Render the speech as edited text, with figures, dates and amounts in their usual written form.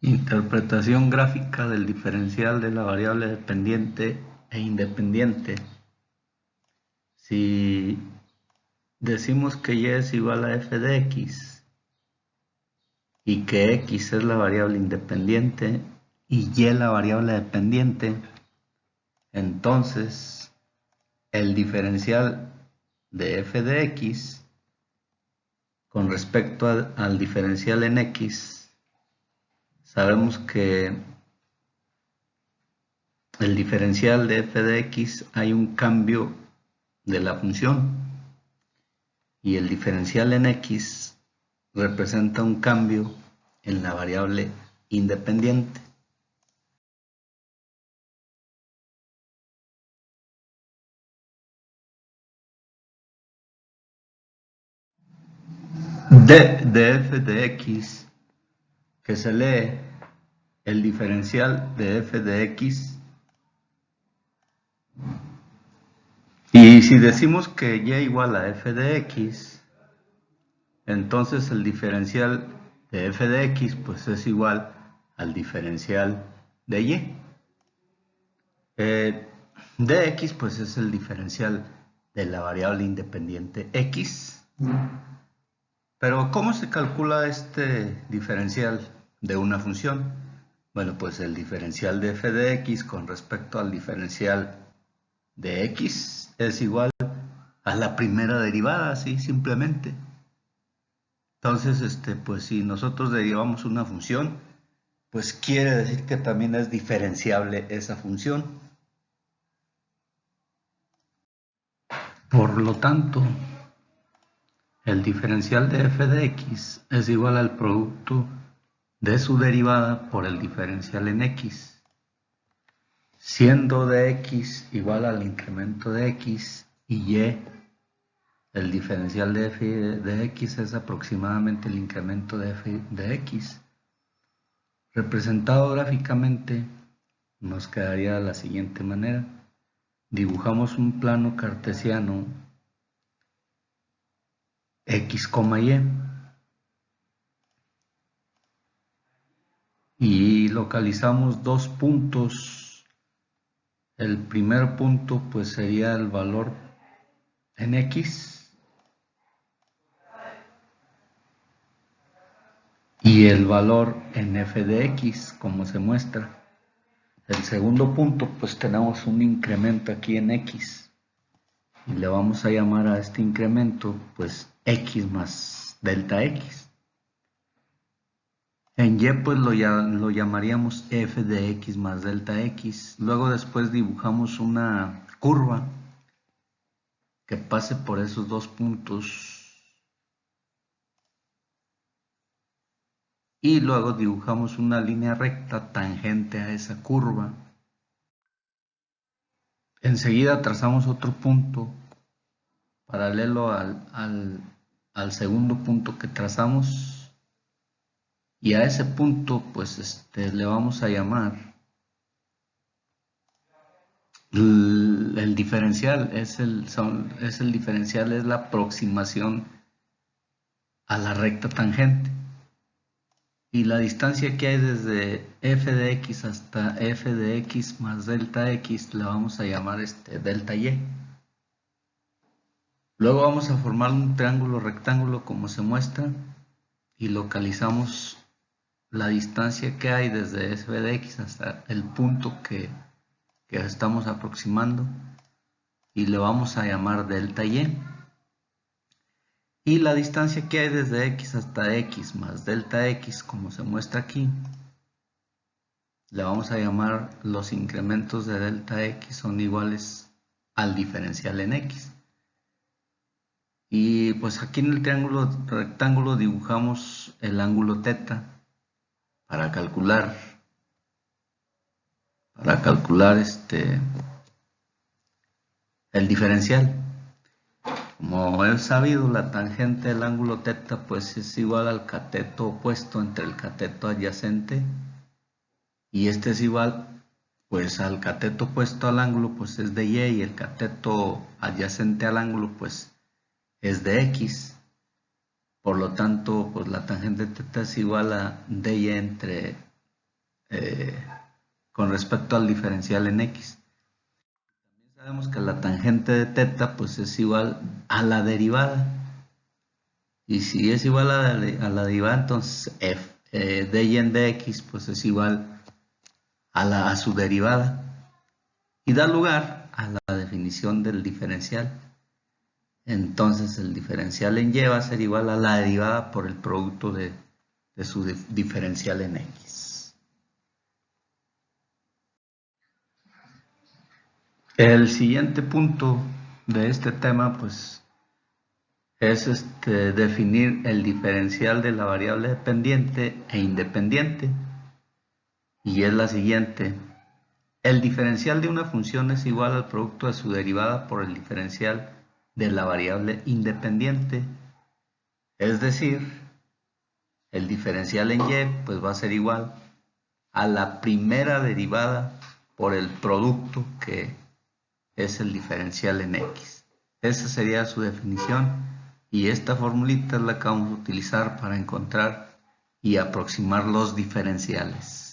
Interpretación gráfica del diferencial de la variable dependiente e independiente. Si decimos que y es igual a f de x y que x es la variable independiente y y la variable dependiente, entonces el diferencial de f de x con respecto al diferencial en x, sabemos que el diferencial de f de x hay un cambio de la función y el diferencial en x representa un cambio en la variable independiente. De f de x, que se lee el diferencial de f de x, y si decimos que y igual a f de x, entonces el diferencial de f de x pues es igual al diferencial de y. Dx pues es el diferencial de la variable independiente x. Pero ¿cómo se calcula este diferencial de una función? Bueno, pues el diferencial de f de x con respecto al diferencial de x es igual a la primera derivada, así simplemente. Entonces, pues si nosotros derivamos una función, pues quiere decir que también es diferenciable esa función. Por lo tanto, el diferencial de f de x es igual al producto de su derivada por el diferencial en x, siendo dx igual al incremento de x y el diferencial de f de x es aproximadamente el incremento de f de x. Representado gráficamente, nos quedaría de la siguiente manera. Dibujamos un plano cartesiano x, y localizamos dos puntos. El primer punto pues sería el valor en x y el valor en f de x, como se muestra. El segundo punto pues tenemos un incremento aquí en x y le vamos a llamar a este incremento pues x más delta x. En y pues lo llamaríamos f de x más delta x. Luego después dibujamos una curva que pase por esos dos puntos y luego dibujamos una línea recta tangente a esa curva. Enseguida trazamos otro punto paralelo al segundo punto que trazamos y a ese punto pues le vamos a llamar el diferencial, es el diferencial, es la aproximación a la recta tangente. Y la distancia que hay desde f de x hasta f de x más delta x la vamos a llamar delta y. Luego vamos a formar un triángulo rectángulo como se muestra y localizamos la distancia que hay desde f de x hasta el punto que estamos aproximando y le vamos a llamar delta y. Y la distancia que hay desde x hasta x más delta x, como se muestra aquí, le vamos a llamar los incrementos de delta x son iguales al diferencial en x. Y pues aquí en el triángulo rectángulo dibujamos el ángulo θ para calcular el diferencial. Como es sabido, la tangente del ángulo θ pues es igual al cateto opuesto entre el cateto adyacente y este es igual pues al cateto opuesto al ángulo pues es de y el cateto adyacente al ángulo pues es de x. Por lo tanto, pues la tangente θ es igual a dy entre con respecto al diferencial en x. También sabemos que la tangente de teta pues es igual a la derivada. Y si es igual a la derivada, entonces f dy en dx pues es igual a su derivada. Y da lugar a la definición del diferencial. Entonces el diferencial en y va a ser igual a la derivada por el producto de su diferencial en x. El siguiente punto de este tema pues es definir el diferencial de la variable dependiente e independiente. Y es la siguiente. El diferencial de una función es igual al producto de su derivada por el diferencial de la variable independiente. Es decir, el diferencial en y pues va a ser igual a la primera derivada por el producto que es el diferencial en x. Esa sería su definición y esta formulita es la que vamos a utilizar para encontrar y aproximar los diferenciales.